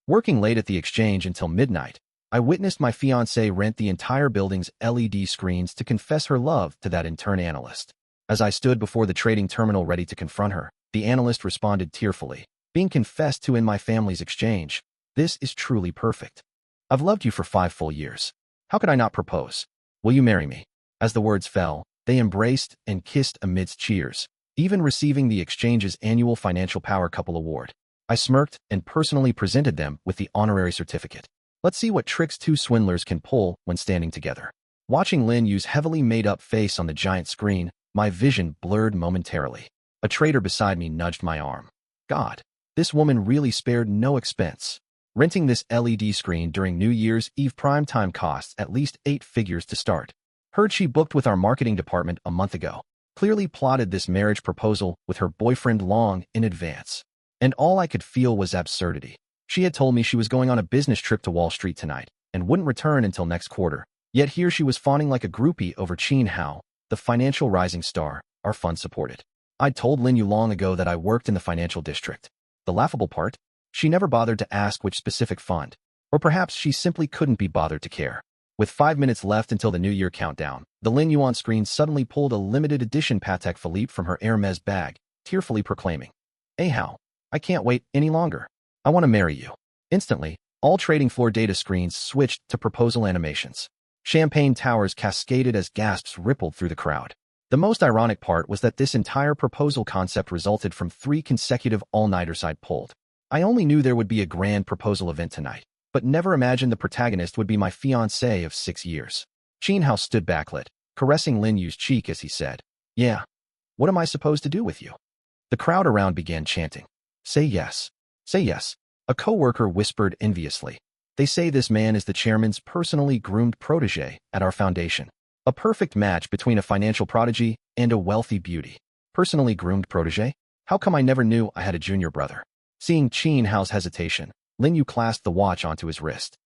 Working late at the exchange until midnight, I witnessed my fiancée rent the entire building's LED screens to confess her love to that intern analyst. As I stood before the trading terminal ready to confront her, the analyst responded tearfully, "Being confessed to in my family's exchange. This is truly perfect. I've loved you for 5 full years. How could I not propose? Will you marry me?" As the words fell, they embraced and kissed amidst cheers, even receiving the exchange's annual Financial Power Couple Award. I smirked and personally presented them with the honorary certificate. Let's see what tricks two swindlers can pull when standing together. Watching Lin Yu's heavily made-up face on the giant screen, my vision blurred momentarily. A trader beside me nudged my arm. God, this woman really spared no expense. Renting this LED screen during New Year's Eve primetime costs at least 8 figures to start. Heard she booked with our marketing department a month ago. Clearly plotted this marriage proposal with her boyfriend long in advance. And all I could feel was absurdity. She had told me she was going on a business trip to Wall Street tonight and wouldn't return until next quarter. Yet here she was fawning like a groupie over Qin Hao, the financial rising star our fund supported. I'd told Lin Yu long ago that I worked in the financial district. The laughable part? She never bothered to ask which specific fund. Or perhaps she simply couldn't be bothered to care. With 5 minutes left until the New Year countdown, the Lin Yu on screen suddenly pulled a limited edition Patek Philippe from her Hermes bag, tearfully proclaiming, "Hey Hao, I can't wait any longer. I want to marry you." Instantly, all trading floor data screens switched to proposal animations. Champagne towers cascaded as gasps rippled through the crowd. The most ironic part was that this entire proposal concept resulted from 3 consecutive all-nighters I'd pulled. I only knew there would be a grand proposal event tonight, but never imagined the protagonist would be my fiancée of 6 years. Qin Hao stood backlit, caressing Lin Yu's cheek as he said, "Yeah, what am I supposed to do with you?" The crowd around began chanting, "Say yes. Say yes." A co-worker whispered enviously, "They say this man is the chairman's personally groomed protege at our foundation. A perfect match between a financial prodigy and a wealthy beauty." Personally groomed protege? How come I never knew I had a junior brother? Seeing Qin Hao's hesitation, Lin Yu clasped the watch onto his wrist.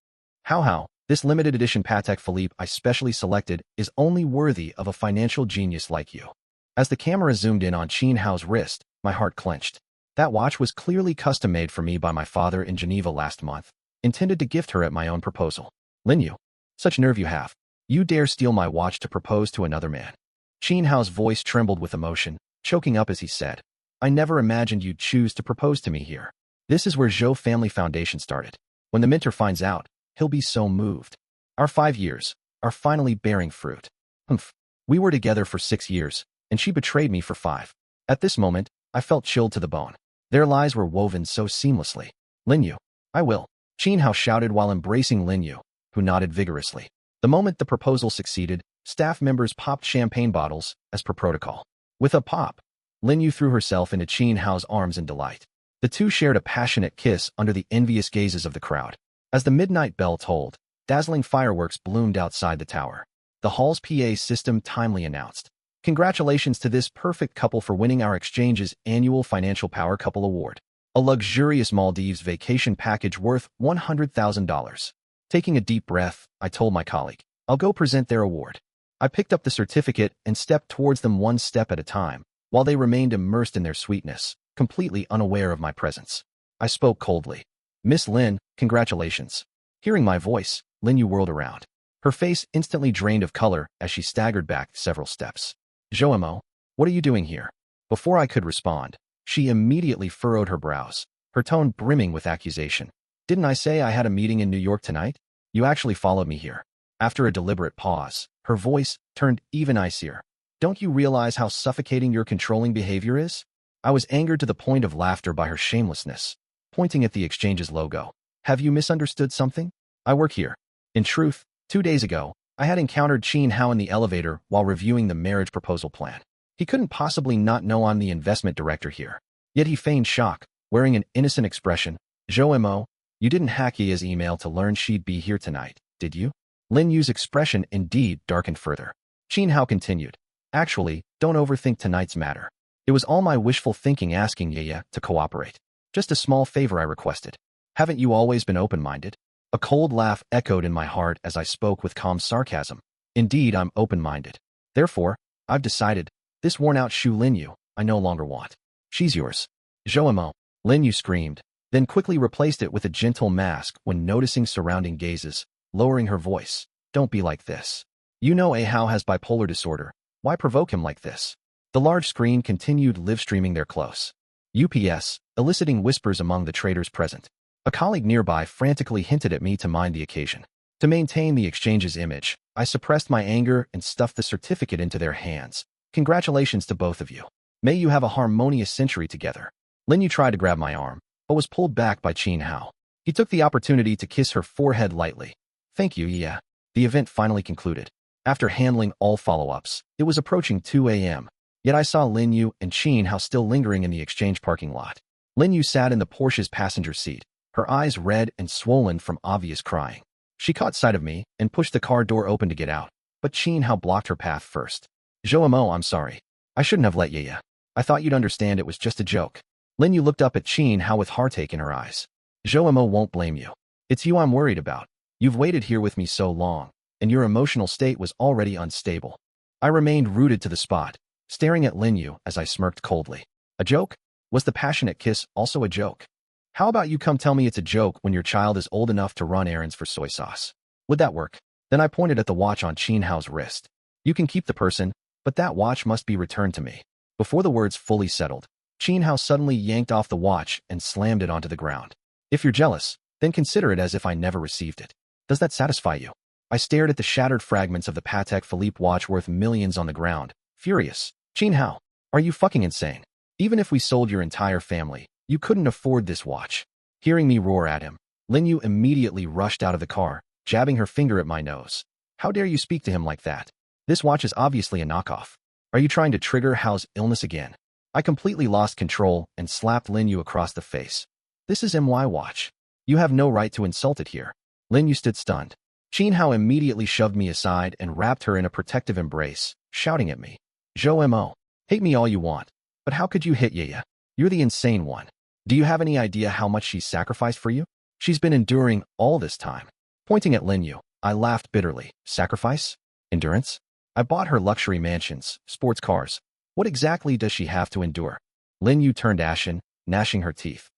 Hao, this limited edition Patek Philippe I specially selected is only worthy of a financial genius like you." As the camera zoomed in on Qin Hao's wrist, my heart clenched. That watch was clearly custom-made for me by my father in Geneva last month, intended to gift her at my own proposal. "Lin Yu, such nerve you have. You dare steal my watch to propose to another man." Qin Hao's voice trembled with emotion, choking up as he said, "I never imagined you'd choose to propose to me here. This is where Zhou Family Foundation started. When the mentor finds out, he'll be so moved. Our 5 years are finally bearing fruit. Humph. We were together for 6 years, and she betrayed me for 5. At this moment, I felt chilled to the bone. Their lies were woven so seamlessly. "Lin Yu, I will," Qin Hao shouted while embracing Lin Yu, who nodded vigorously. The moment the proposal succeeded, staff members popped champagne bottles, as per protocol. With a pop, Lin Yu threw herself into Qin Hao's arms in delight. The two shared a passionate kiss under the envious gazes of the crowd. As the midnight bell tolled, dazzling fireworks bloomed outside the tower. The hall's PA system timely announced, "Congratulations to this perfect couple for winning our exchange's annual Financial Power Couple Award. A luxurious Maldives vacation package worth $100,000. Taking a deep breath, I told my colleague, "I'll go present their award." I picked up the certificate and stepped towards them one step at a time, while they remained immersed in their sweetness, completely unaware of my presence. I spoke coldly, "Miss Lin, congratulations." Hearing my voice, Lin Yu whirled around. Her face instantly drained of color as she staggered back several steps. "Zhou, what are you doing here?" Before I could respond, she immediately furrowed her brows, her tone brimming with accusation. "Didn't I say I had a meeting in New York tonight? You actually followed me here." After a deliberate pause, her voice turned even icier. "Don't you realize how suffocating your controlling behavior is?" I was angered to the point of laughter by her shamelessness, pointing at the exchange's logo. "Have you misunderstood something? I work here." In truth, 2 days ago, I had encountered Qin Hao in the elevator while reviewing the marriage proposal plan. He couldn't possibly not know I'm the investment director here. Yet he feigned shock, wearing an innocent expression. "Zhou, you didn't hack his email to learn she'd be here tonight, did you?" Lin Yu's expression indeed darkened further. Qin Hao continued, "Actually, don't overthink tonight's matter. It was all my wishful thinking asking Yaya to cooperate. Just a small favor I requested. Haven't you always been open-minded?" A cold laugh echoed in my heart as I spoke with calm sarcasm. "Indeed, I'm open-minded. Therefore, I've decided, this worn-out shoe Lin Yu, I no longer want. She's yours." "Zhou," Lin Yu screamed, then quickly replaced it with a gentle mask when noticing surrounding gazes, lowering her voice. Don't be like this. You know Ahao has bipolar disorder. Why provoke him like this? The large screen continued live-streaming their close UPS, eliciting whispers among the traders present. A colleague nearby frantically hinted at me to mind the occasion. To maintain the exchange's image, I suppressed my anger and stuffed the certificate into their hands. Congratulations to both of you. May you have a harmonious century together. Lin Yu tried to grab my arm, but was pulled back by Qin Hao. He took the opportunity to kiss her forehead lightly. Thank you, yeah. The event finally concluded. After handling all follow-ups, it was approaching 2 a.m. Yet I saw Lin Yu and Qin Hao still lingering in the exchange parking lot. Lin Yu sat in the Porsche's passenger seat, her eyes red and swollen from obvious crying. She caught sight of me and pushed the car door open to get out, but Qin Hao blocked her path first. Zhou, I'm sorry. I shouldn't have let you. I thought you'd understand it was just a joke. Lin Yu looked up at Qin Hao with heartache in her eyes. Zhou won't blame you. It's you I'm worried about. You've waited here with me so long, and your emotional state was already unstable. I remained rooted to the spot, staring at Lin Yu as I smirked coldly. A joke? Was the passionate kiss also a joke? How about you come tell me it's a joke when your child is old enough to run errands for soy sauce? Would that work? Then I pointed at the watch on Qin Hao's wrist. You can keep the person, but that watch must be returned to me. Before the words fully settled, Qin Hao suddenly yanked off the watch and slammed it onto the ground. If you're jealous, then consider it as if I never received it. Does that satisfy you? I stared at the shattered fragments of the Patek Philippe watch worth millions on the ground, furious. Qin Hao, are you fucking insane? Even if we sold your entire family, you couldn't afford this watch. Hearing me roar at him, Lin Yu immediately rushed out of the car, jabbing her finger at my nose. How dare you speak to him like that? This watch is obviously a knockoff. Are you trying to trigger Hao's illness again? I completely lost control and slapped Lin Yu across the face. This is my watch. You have no right to insult it here. Lin Yu stood stunned. Qin Hao immediately shoved me aside and wrapped her in a protective embrace, shouting at me. Zhou, hate me all you want, but how could you hit Yaya? You're the insane one. Do you have any idea how much she's sacrificed for you? She's been enduring all this time. Pointing at Lin Yu, I laughed bitterly. Sacrifice? Endurance? I bought her luxury mansions, sports cars. What exactly does she have to endure? Lin Yu turned ashen, gnashing her teeth.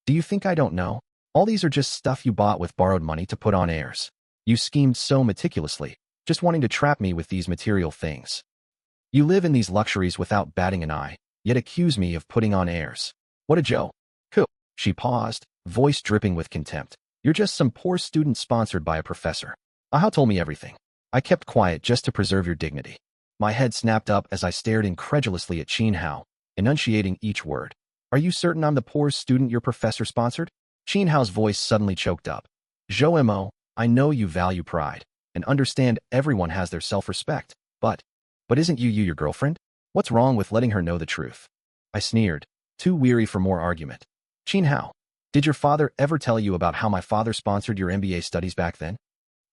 Do you think I don't know? All these are just stuff you bought with borrowed money to put on airs. You schemed so meticulously, just wanting to trap me with these material things. You live in these luxuries without batting an eye, yet accuse me of putting on airs. What a joke. Who? She paused, voice dripping with contempt. You're just some poor student sponsored by a professor. Ahao told me everything. I kept quiet just to preserve your dignity. My head snapped up as I stared incredulously at Qin Hao, enunciating each word. Are you certain I'm the poor student your professor sponsored? Qin Hao's voice suddenly choked up. Zhou, I know you value pride, and understand everyone has their self-respect, but isn't you your girlfriend? What's wrong with letting her know the truth? I sneered, too weary for more argument. Qin Hao, did your father ever tell you about how my father sponsored your MBA studies back then?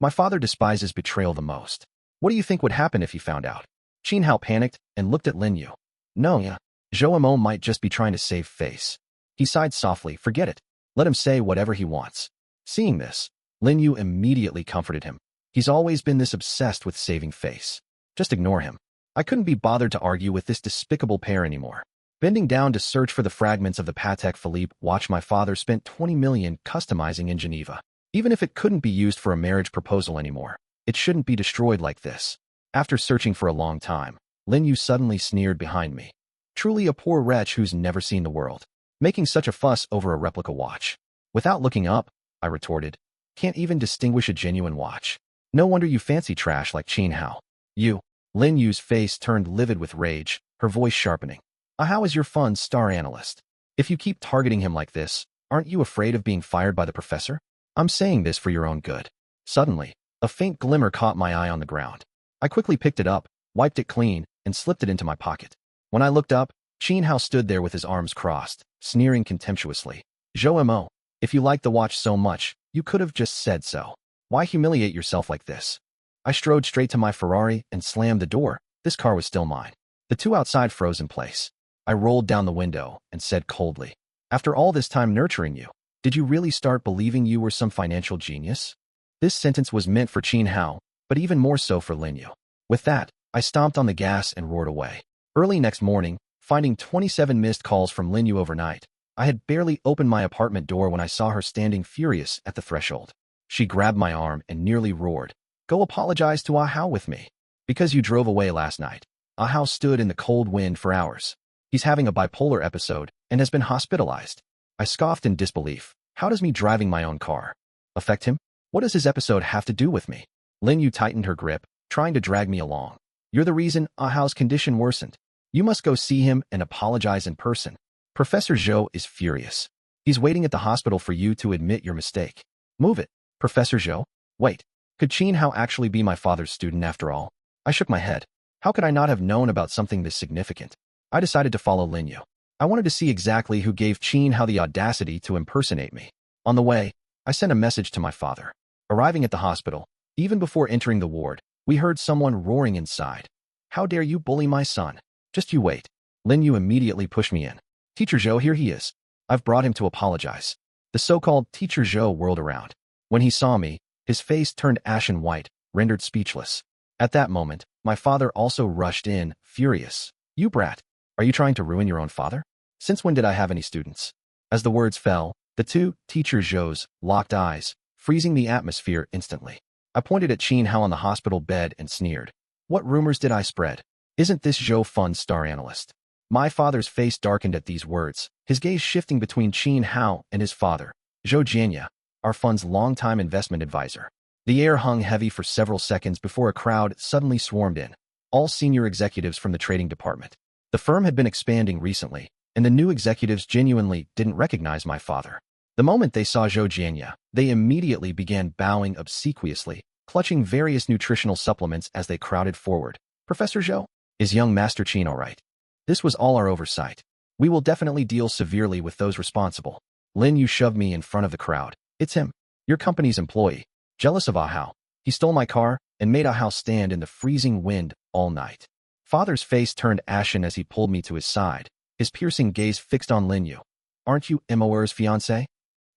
My father despises betrayal the most. What do you think would happen if he found out? Qin Hao panicked and looked at Lin Yu. No, Zhou might just be trying to save face. He sighed softly. Forget it. Let him say whatever he wants. Seeing this, Lin Yu immediately comforted him. He's always been this obsessed with saving face. Just ignore him. I couldn't be bothered to argue with this despicable pair anymore. Bending down to search for the fragments of the Patek Philippe watch my father spent 20 million customizing in Geneva. Even if it couldn't be used for a marriage proposal anymore, it shouldn't be destroyed like this. After searching for a long time, Lin Yu suddenly sneered behind me. Truly a poor wretch who's never seen the world, making such a fuss over a replica watch. Without looking up, I retorted, can't even distinguish a genuine watch. No wonder you fancy trash like Qin Hao. You. Lin Yu's face turned livid with rage, her voice sharpening. How is your fund star analyst? If you keep targeting him like this, aren't you afraid of being fired by the professor? I'm saying this for your own good. Suddenly, a faint glimmer caught my eye on the ground. I quickly picked it up, wiped it clean, and slipped it into my pocket. When I looked up, Qin Hao stood there with his arms crossed, sneering contemptuously. Zhou, if you liked the watch so much, you could have just said so. Why humiliate yourself like this? I strode straight to my Ferrari and slammed the door. This car was still mine. The two outside froze in place. I rolled down the window and said coldly, after all this time nurturing you, did you really start believing you were some financial genius? This sentence was meant for Qin Hao, but even more so for Lin Yu. With that, I stomped on the gas and roared away. Early next morning, finding 27 missed calls from Lin Yu overnight, I had barely opened my apartment door when I saw her standing furious at the threshold. She grabbed my arm and nearly roared, "Go apologize to Ahau with me. Because you drove away last night." Ahau stood in the cold wind for hours. He's having a bipolar episode and has been hospitalized. I scoffed in disbelief. How does me driving my own car affect him? What does his episode have to do with me? Lin Yu tightened her grip, trying to drag me along. You're the reason Ahau's condition worsened. You must go see him and apologize in person. Professor Zhou is furious. He's waiting at the hospital for you to admit your mistake. Move it, Professor Zhou. Wait, could Qin Hao actually be my father's student after all? I shook my head. How could I not have known about something this significant? I decided to follow Lin Yu. I wanted to see exactly who gave Qin Hao the audacity to impersonate me. On the way, I sent a message to my father. Arriving at the hospital, even before entering the ward, we heard someone roaring inside. How dare you bully my son? Just you wait. Lin Yu immediately pushed me in. Teacher Zhou, here he is. I've brought him to apologize. The so-called Teacher Zhou whirled around. When he saw me, his face turned ashen white, rendered speechless. At that moment, my father also rushed in, furious. You brat. Are you trying to ruin your own father? Since when did I have any students? As the words fell, the two Teacher Zhous locked eyes, freezing the atmosphere instantly. I pointed at Qin Hao on the hospital bed and sneered. What rumors did I spread? Isn't this Zhou Fun star analyst? My father's face darkened at these words, his gaze shifting between Qin Hao and his father, Zhou Jianya, our fund's longtime investment advisor. The air hung heavy for several seconds before a crowd suddenly swarmed in, all senior executives from the trading department. The firm had been expanding recently, and the new executives genuinely didn't recognize my father. The moment they saw Zhou Jianya, they immediately began bowing obsequiously, clutching various nutritional supplements as they crowded forward. Professor Zhou, is young Master Qin all right? This was all our oversight. We will definitely deal severely with those responsible. Lin Yu shoved me in front of the crowd. It's him, your company's employee. Jealous of Ahau. He stole my car and made Ahau stand in the freezing wind all night. Father's face turned ashen as he pulled me to his side, his piercing gaze fixed on Lin Yu. Aren't you Moer's fiancé?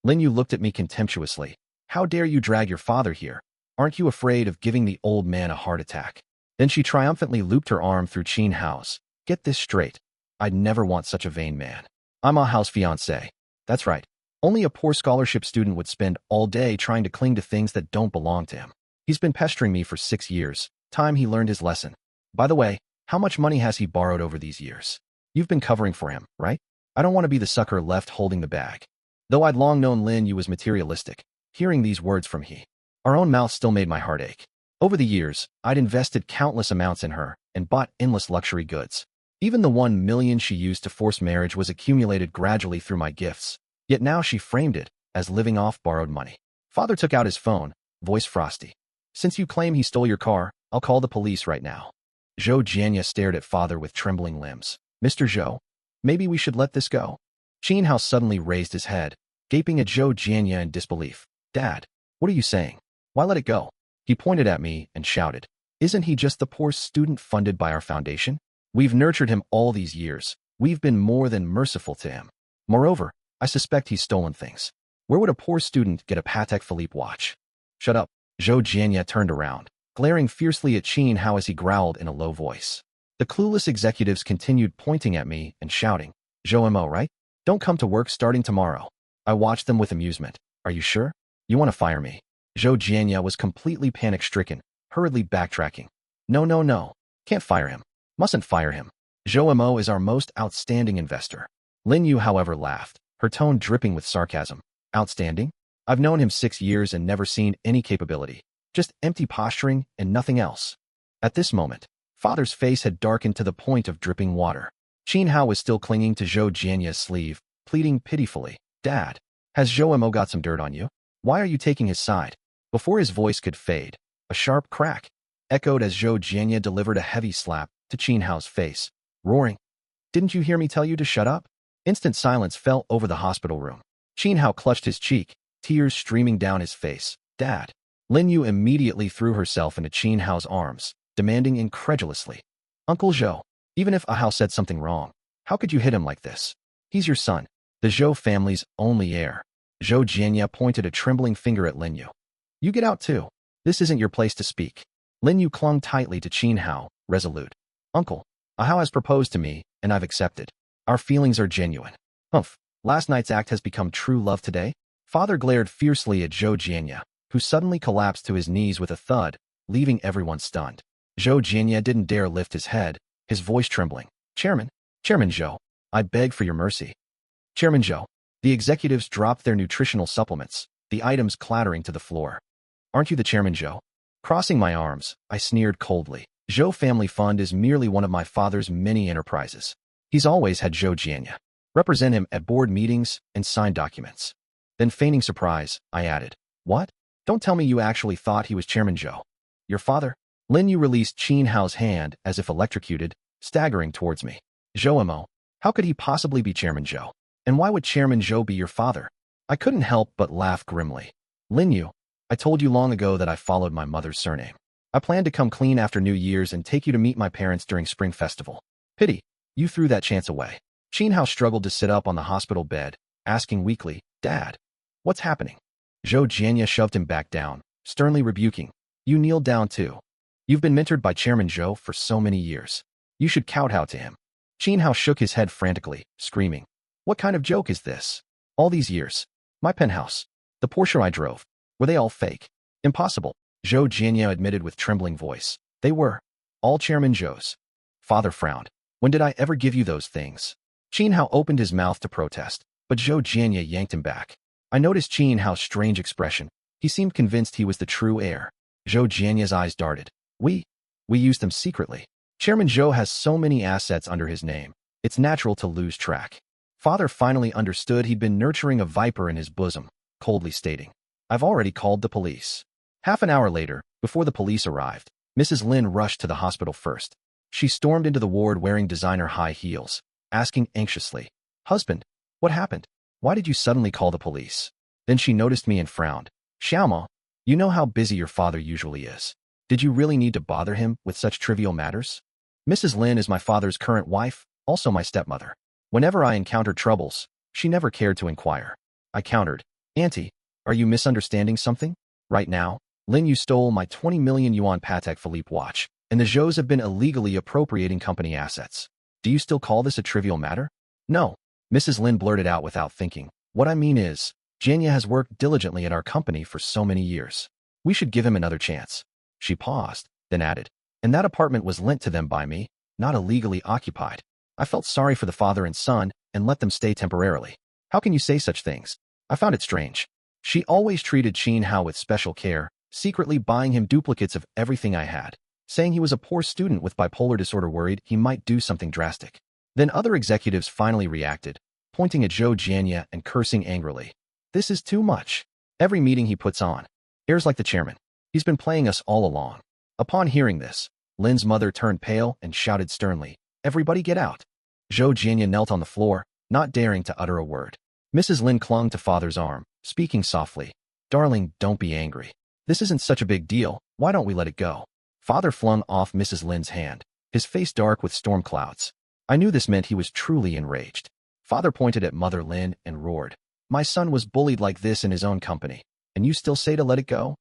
Lin Yu looked at me contemptuously. How dare you drag your father here? Aren't you afraid of giving the old man a heart attack? Then she triumphantly looped her arm through Qin Hao's. Get this straight. I'd never want such a vain man. I'm Ahau's fiancé. That's right. Only a poor scholarship student would spend all day trying to cling to things that don't belong to him. He's been pestering me for 6 years. Time he learned his lesson. By the way, how much money has he borrowed over these years? You've been covering for him, right? I don't want to be the sucker left holding the bag. Though I'd long known Lin Yu was materialistic, hearing these words from our own mouth still made my heart ache. Over the years, I'd invested countless amounts in her and bought endless luxury goods. Even the 1 million she used to force marriage was accumulated gradually through my gifts. Yet now she framed it as living off borrowed money. Father took out his phone, voice frosty. Since you claim he stole your car, I'll call the police right now. Zhou Jianya stared at father with trembling limbs. Mr. Zhou, maybe we should let this go. Qin Hao suddenly raised his head, gaping at Zhou Jianya in disbelief. Dad, what are you saying? Why let it go? He pointed at me and shouted. Isn't he just the poor student funded by our foundation? We've nurtured him all these years. We've been more than merciful to him. Moreover, I suspect he's stolen things. Where would a poor student get a Patek Philippe watch? Shut up. Zhou Jianya turned around, glaring fiercely at Qin Hao as he growled in a low voice. The clueless executives continued pointing at me and shouting, Zhou Mo, right? Don't come to work starting tomorrow. I watched them with amusement. Are you sure? You want to fire me? Zhou Jianya was completely panic-stricken, hurriedly backtracking. No. Can't fire him. Mustn't fire him. Zhou Mo is our most outstanding investor. Lin Yu, however, laughed, her tone dripping with sarcasm. Outstanding? I've known him 6 years and never seen any capability. Just empty posturing and nothing else. At this moment, father's face had darkened to the point of dripping water. Qin Hao was still clinging to Zhou Jianya's sleeve, pleading pitifully. Dad, has Zhou Mo got some dirt on you? Why are you taking his side? Before his voice could fade, a sharp crack echoed as Zhou Jianya delivered a heavy slap to Qin Hao's face, roaring. Didn't you hear me tell you to shut up? Instant silence fell over the hospital room. Qin Hao clutched his cheek, tears streaming down his face. Dad. Lin Yu immediately threw herself into Qin Hao's arms, demanding incredulously. Uncle Zhou, even if Ahau said something wrong, how could you hit him like this? He's your son, the Zhou family's only heir. Zhou Jianya pointed a trembling finger at Lin Yu. You get out too. This isn't your place to speak. Lin Yu clung tightly to Qin Hao, resolute. Uncle, Ahau has proposed to me, and I've accepted. Our feelings are genuine. Humph. Last night's act has become true love today? Father glared fiercely at Zhou Jianya, who suddenly collapsed to his knees with a thud, leaving everyone stunned. Zhou Jianya didn't dare lift his head, his voice trembling. Chairman Zhou, I beg for your mercy. Chairman Zhou. The executives dropped their nutritional supplements, the items clattering to the floor. Aren't you the Chairman Zhou? Crossing my arms, I sneered coldly. Zhou Family Fund is merely one of my father's many enterprises. He's always had Zhou Jianya represent him at board meetings and sign documents. Then feigning surprise, I added, what? Don't tell me you actually thought he was Chairman Zhou. Your father? Lin Yu released Qin Hao's hand as if electrocuted, staggering towards me. Zhou Mo, how could he possibly be Chairman Zhou? And why would Chairman Zhou be your father? I couldn't help but laugh grimly. Lin Yu, I told you long ago that I followed my mother's surname. I planned to come clean after New Year's and take you to meet my parents during Spring Festival. Pity, you threw that chance away. Qin Hao struggled to sit up on the hospital bed, asking weakly, Dad, what's happening? Zhou Jianya shoved him back down, sternly rebuking, you kneeled down too. You've been mentored by Chairman Zhou for so many years. You should kowtow to him. Qin Hao shook his head frantically, screaming, what kind of joke is this? All these years. My penthouse. The Porsche I drove. Were they all fake? Impossible. Zhou Jianya admitted with trembling voice. They were. All Chairman Zhou's. Father frowned. When did I ever give you those things? Qin Hao opened his mouth to protest, but Zhou Jianya yanked him back. I noticed Qin Hao's strange expression. He seemed convinced he was the true heir. Zhou Jianya's eyes darted. We used them secretly. Chairman Zhou has so many assets under his name. It's natural to lose track. Father finally understood he'd been nurturing a viper in his bosom, coldly stating, I've already called the police. Half an hour later, before the police arrived, Mrs. Lin rushed to the hospital first. She stormed into the ward wearing designer high heels, asking anxiously, Husband, what happened? Why did you suddenly call the police? Then she noticed me and frowned. Xiaoma, you know how busy your father usually is. Did you really need to bother him with such trivial matters? Mrs. Lin is my father's current wife, also my stepmother. Whenever I encountered troubles, she never cared to inquire. I countered, Auntie, are you misunderstanding something? Right now, Lin Yu stole my 20 million yuan Patek Philippe watch, and the Zhous have been illegally appropriating company assets. Do you still call this a trivial matter? No, Mrs. Lin blurted out without thinking. What I mean is, Jianya has worked diligently at our company for so many years. We should give him another chance. She paused, then added, and that apartment was lent to them by me, not illegally occupied. I felt sorry for the father and son and let them stay temporarily. How can you say such things? I found it strange. She always treated Qin Hao with special care, secretly buying him duplicates of everything I had, saying he was a poor student with bipolar disorder worried he might do something drastic. Then other executives finally reacted, pointing at Zhou Jianya and cursing angrily. This is too much. Every meeting he puts on. Airs like the chairman. He's been playing us all along. Upon hearing this, Lin's mother turned pale and shouted sternly, Everybody get out. Zhou Jianya knelt on the floor, not daring to utter a word. Mrs. Lin clung to father's arm, speaking softly. Darling, don't be angry. This isn't such a big deal. Why don't we let it go? Father flung off Mrs. Lin's hand, his face dark with storm clouds. I knew this meant he was truly enraged. Father pointed at Mother Lin and roared. My son was bullied like this in his own company, and you still say to let it go?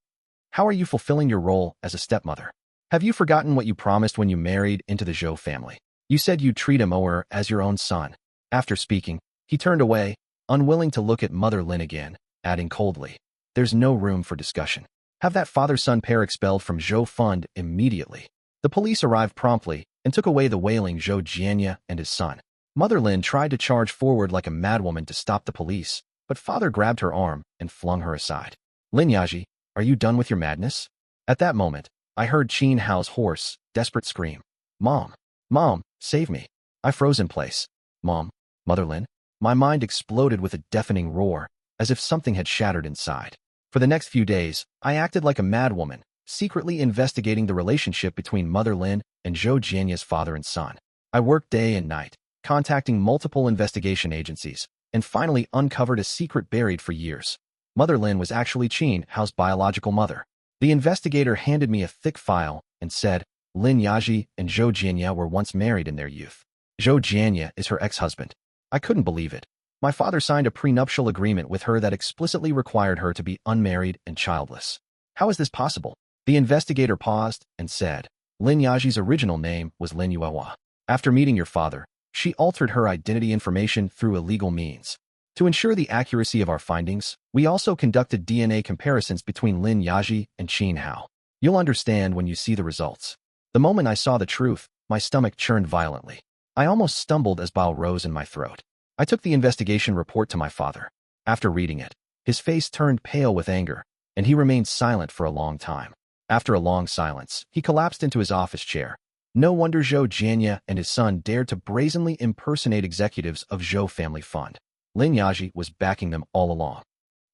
How are you fulfilling your role as a stepmother? Have you forgotten what you promised when you married into the Zhou family? You said you'd treat him or as your own son. After speaking, he turned away, unwilling to look at Mother Lin again, adding coldly, There's no room for discussion. Have that father-son pair expelled from Zhou Fund immediately. The police arrived promptly and took away the wailing Zhou Jianya and his son. Mother Lin tried to charge forward like a madwoman to stop the police, but father grabbed her arm and flung her aside. Lin Yaji, are you done with your madness? At that moment, I heard Qin Hao's hoarse, desperate scream. Mom, save me. I froze in place. Mom, Mother Lin. My mind exploded with a deafening roar, as if something had shattered inside. For the next few days, I acted like a madwoman, secretly investigating the relationship between Mother Lin and Zhou Jianya's father and son. I worked day and night, contacting multiple investigation agencies, and finally uncovered a secret buried for years. Mother Lin was actually Qin Hao's biological mother. The investigator handed me a thick file and said, Lin Yaji and Zhou Jianya were once married in their youth. Zhou Jianya is her ex-husband. I couldn't believe it. My father signed a prenuptial agreement with her that explicitly required her to be unmarried and childless. How is this possible? The investigator paused and said, Lin Yaji's original name was Lin Yuehua. After meeting your father, she altered her identity information through illegal means. To ensure the accuracy of our findings, we also conducted DNA comparisons between Lin Yaji and Qin Hao. You'll understand when you see the results. The moment I saw the truth, my stomach churned violently. I almost stumbled as bile rose in my throat. I took the investigation report to my father. After reading it, his face turned pale with anger, and he remained silent for a long time. After a long silence, he collapsed into his office chair. No wonder Zhou Jianya and his son dared to brazenly impersonate executives of Zhou Family Fund. Lin Yaji was backing them all along.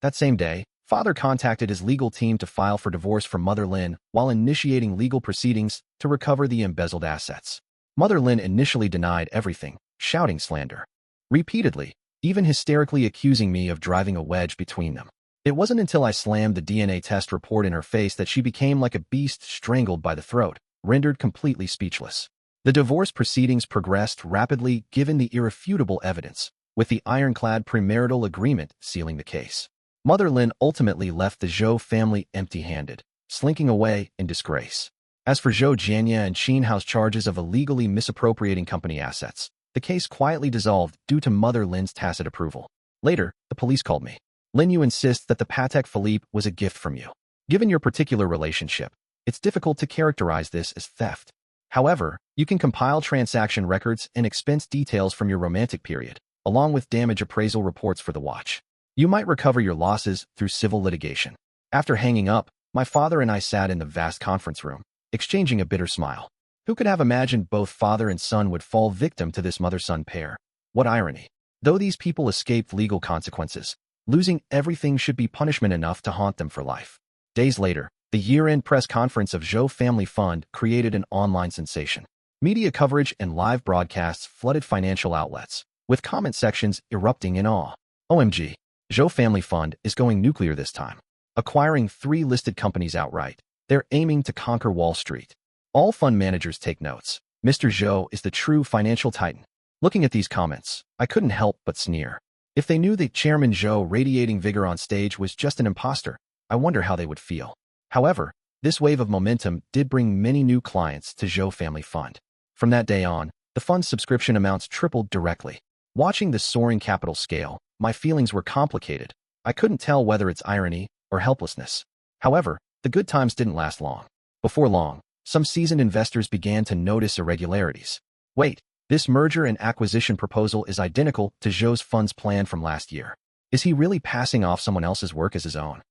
That same day, father contacted his legal team to file for divorce from Mother Lin while initiating legal proceedings to recover the embezzled assets. Mother Lin initially denied everything, shouting slander. Repeatedly, even hysterically accusing me of driving a wedge between them. It wasn't until I slammed the DNA test report in her face that she became like a beast strangled by the throat, rendered completely speechless. The divorce proceedings progressed rapidly given the irrefutable evidence, with the ironclad premarital agreement sealing the case. Mother Lin ultimately left the Zhou family empty-handed, slinking away in disgrace. As for Zhou Jianya and Qin Hao's charges of illegally misappropriating company assets, the case quietly dissolved due to Mother Lin's tacit approval. Later, the police called me. Lin, you insist that the Patek Philippe was a gift from you. Given your particular relationship, it's difficult to characterize this as theft. However, you can compile transaction records and expense details from your romantic period, along with damage appraisal reports for the watch. You might recover your losses through civil litigation. After hanging up, my father and I sat in the vast conference room, exchanging a bitter smile. Who could have imagined both father and son would fall victim to this mother-son pair? What irony. Though these people escaped legal consequences, losing everything should be punishment enough to haunt them for life. Days later, the year-end press conference of Zhou Family Fund created an online sensation. Media coverage and live broadcasts flooded financial outlets, with comment sections erupting in awe. OMG, Zhou Family Fund is going nuclear this time, acquiring 3 listed companies outright. They're aiming to conquer Wall Street. All fund managers take notes. Mr. Zhou is the true financial titan. Looking at these comments, I couldn't help but sneer. If they knew that Chairman Zhou radiating vigor on stage was just an imposter, I wonder how they would feel. However, this wave of momentum did bring many new clients to Zhou Family Fund. From that day on, the fund's subscription amounts tripled directly. Watching the soaring capital scale, my feelings were complicated. I couldn't tell whether it's irony or helplessness. However, the good times didn't last long. Before long, some seasoned investors began to notice irregularities. Wait, this merger and acquisition proposal is identical to Zhou's fund's plan from last year. Is he really passing off someone else's work as his own?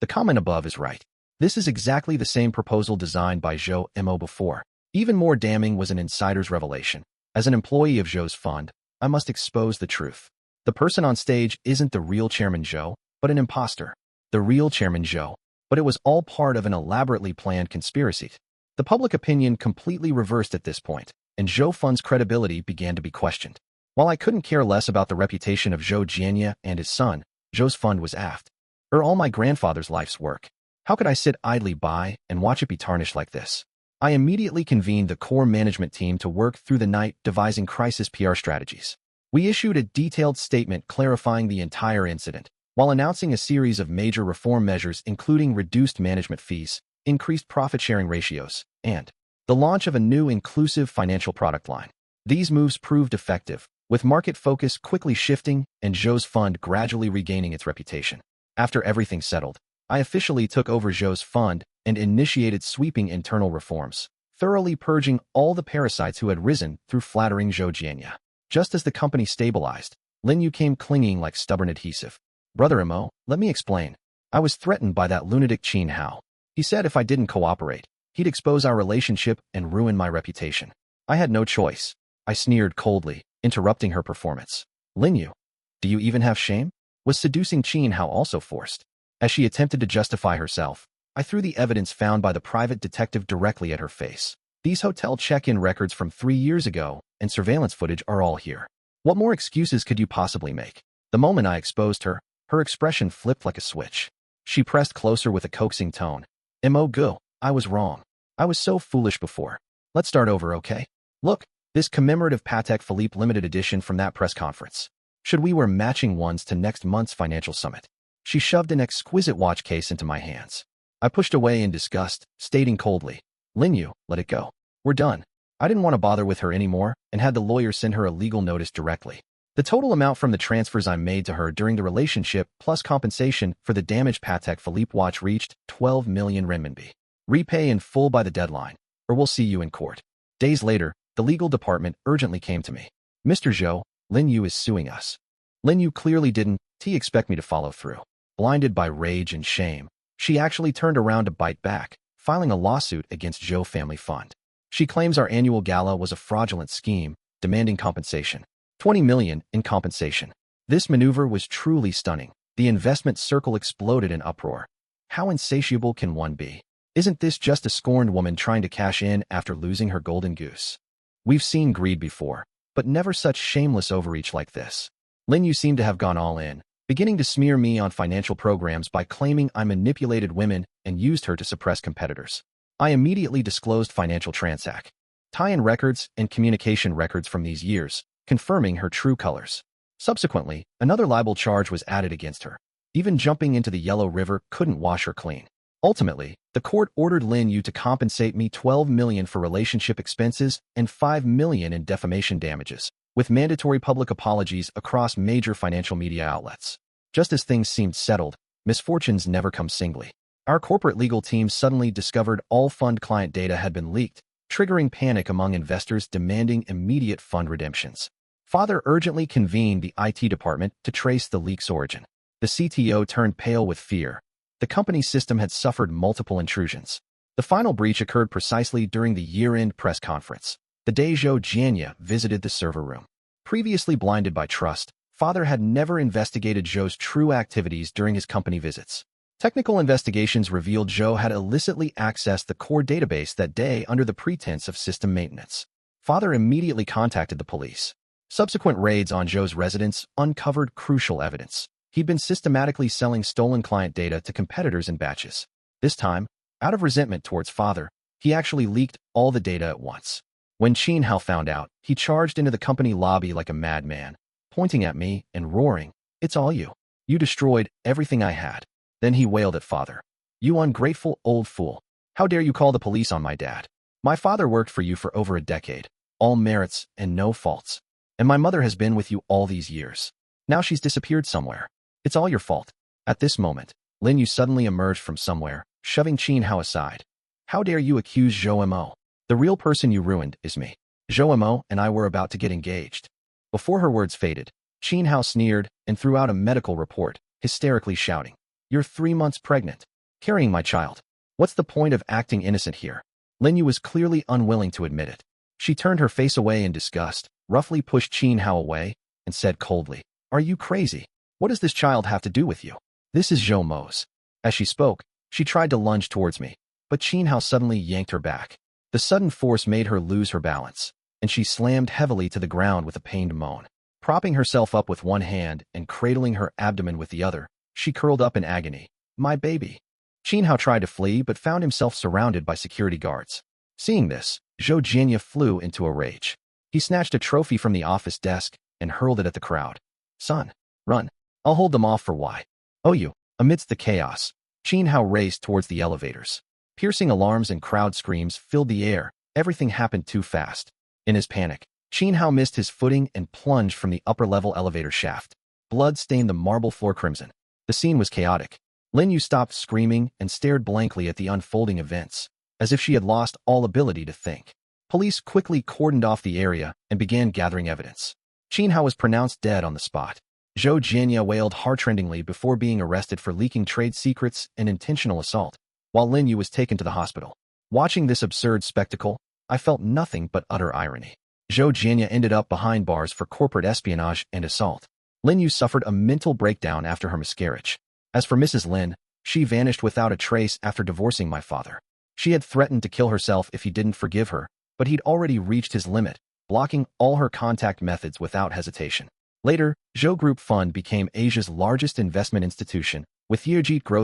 The comment above is right. This is exactly the same proposal designed by Zhou Mo before. Even more damning was an insider's revelation. As an employee of Zhou's fund, I must expose the truth. The person on stage isn't the real Chairman Zhou, but an imposter. The real Chairman Zhou. But it was all part of an elaborately planned conspiracy. The public opinion completely reversed at this point, and Zhou Fund's credibility began to be questioned. While I couldn't care less about the reputation of Zhou Jianya and his son, Zhou's fund was aft. All my grandfather's life's work. How could I sit idly by and watch it be tarnished like this? I immediately convened the core management team to work through the night devising crisis PR strategies. We issued a detailed statement clarifying the entire incident, while announcing a series of major reform measures including reduced management fees, increased profit-sharing ratios, and the launch of a new inclusive financial product line. These moves proved effective, with market focus quickly shifting and Zhou's fund gradually regaining its reputation. After everything settled, I officially took over Zhou's fund and initiated sweeping internal reforms, thoroughly purging all the parasites who had risen through flattering Zhou Jianya. Just as the company stabilized, Lin Yu came clinging like stubborn adhesive. Brother Mo, let me explain. I was threatened by that lunatic Qin Hao. He said if I didn't cooperate, he'd expose our relationship and ruin my reputation. I had no choice. I sneered coldly, interrupting her performance. Lin Yu, do you even have shame? Was seducing Qin Hao also forced? As she attempted to justify herself, I threw the evidence found by the private detective directly at her face. These hotel check-in records from 3 years ago and surveillance footage are all here. What more excuses could you possibly make? The moment I exposed her, her expression flipped like a switch. She pressed closer with a coaxing tone. Mo go, I was wrong. I was so foolish before. Let's start over, okay? Look, this commemorative Patek Philippe limited edition from that press conference. Should we wear matching ones to next month's financial summit? She shoved an exquisite watch case into my hands. I pushed away in disgust, stating coldly, Lin Yu, let it go. We're done. I didn't want to bother with her anymore and had the lawyer send her a legal notice directly. The total amount from the transfers I made to her during the relationship plus compensation for the damaged Patek Philippe watch reached 12 million renminbi. Repay in full by the deadline, or we'll see you in court. Days later, the legal department urgently came to me. Mr. Zhou, Lin Yu is suing us. Lin Yu clearly didn't expect me to follow through. Blinded by rage and shame, she actually turned around to bite back, filing a lawsuit against Zhou Family Fund. She claims our annual gala was a fraudulent scheme, demanding compensation. 20 million in compensation. This maneuver was truly stunning. The investment circle exploded in uproar. How insatiable can one be? Isn't this just a scorned woman trying to cash in after losing her golden goose? We've seen greed before, but never such shameless overreach like this. Lin Yu seemed to have gone all in, beginning to smear me on financial programs by claiming I manipulated women and used her to suppress competitors. I immediately disclosed financial tie-in records and communication records from these years, confirming her true colors. Subsequently, another libel charge was added against her. Even jumping into the Yellow River couldn't wash her clean. Ultimately, the court ordered Lin Yu to compensate me 12 million for relationship expenses and 5 million in defamation damages, with mandatory public apologies across major financial media outlets. Just as things seemed settled, misfortunes never come singly. Our corporate legal team suddenly discovered all fund client data had been leaked, triggering panic among investors demanding immediate fund redemptions. Father urgently convened the IT department to trace the leak's origin. The CTO turned pale with fear. The company's system had suffered multiple intrusions. The final breach occurred precisely during the year-end press conference, the day Zhou Jianya visited the server room. Previously blinded by trust, Father had never investigated Zhou's true activities during his company visits. Technical investigations revealed Zhou had illicitly accessed the core database that day under the pretense of system maintenance. Father immediately contacted the police. Subsequent raids on Zhou's residence uncovered crucial evidence. He'd been systematically selling stolen client data to competitors in batches. This time, out of resentment towards Father, he actually leaked all the data at once. When Qin Hao found out, he charged into the company lobby like a madman, pointing at me and roaring, "It's all you. You destroyed everything I had." Then he wailed at Father. "You ungrateful old fool. How dare you call the police on my dad? My father worked for you for over a decade, all merits and no faults. And my mother has been with you all these years. Now she's disappeared somewhere. It's all your fault." At this moment, Lin Yu suddenly emerged from somewhere, shoving Qin Hao aside. "How dare you accuse Zhou Mo? The real person you ruined is me. Zhou Mo and I were about to get engaged." Before her words faded, Qin Hao sneered and threw out a medical report, hysterically shouting, "You're 3 months pregnant, carrying my child. What's the point of acting innocent here?" Lin Yu was clearly unwilling to admit it. She turned her face away in disgust, roughly pushed Qin Hao away, and said coldly, "Are you crazy? What does this child have to do with you? This is Zhou Mo's." As she spoke, she tried to lunge towards me, but Qin Hao suddenly yanked her back. The sudden force made her lose her balance, and she slammed heavily to the ground with a pained moan. Propping herself up with one hand and cradling her abdomen with the other, she curled up in agony. "My baby." Qin Hao tried to flee but found himself surrounded by security guards. Seeing this, Zhou Jianya flew into a rage. He snatched a trophy from the office desk and hurled it at the crowd. "Son, run. I'll hold them off for why. Oh you." Amidst the chaos, Qin Hao raced towards the elevators. Piercing alarms and crowd screams filled the air. Everything happened too fast. In his panic, Qin Hao missed his footing and plunged from the upper-level elevator shaft. Blood stained the marble floor crimson. The scene was chaotic. Lin Yu stopped screaming and stared blankly at the unfolding events, as if she had lost all ability to think. Police quickly cordoned off the area and began gathering evidence. Qin Hao was pronounced dead on the spot. Zhou Jianya wailed heartrendingly before being arrested for leaking trade secrets and intentional assault, while Lin Yu was taken to the hospital. Watching this absurd spectacle, I felt nothing but utter irony. Zhou Jianya ended up behind bars for corporate espionage and assault. Lin Yu suffered a mental breakdown after her miscarriage. As for Mrs. Lin, she vanished without a trace after divorcing my father. She had threatened to kill herself if he didn't forgive her, but he'd already reached his limit, blocking all her contact methods without hesitation. Later, Zhou Group Fund became Asia's largest investment institution, with year-to-date growth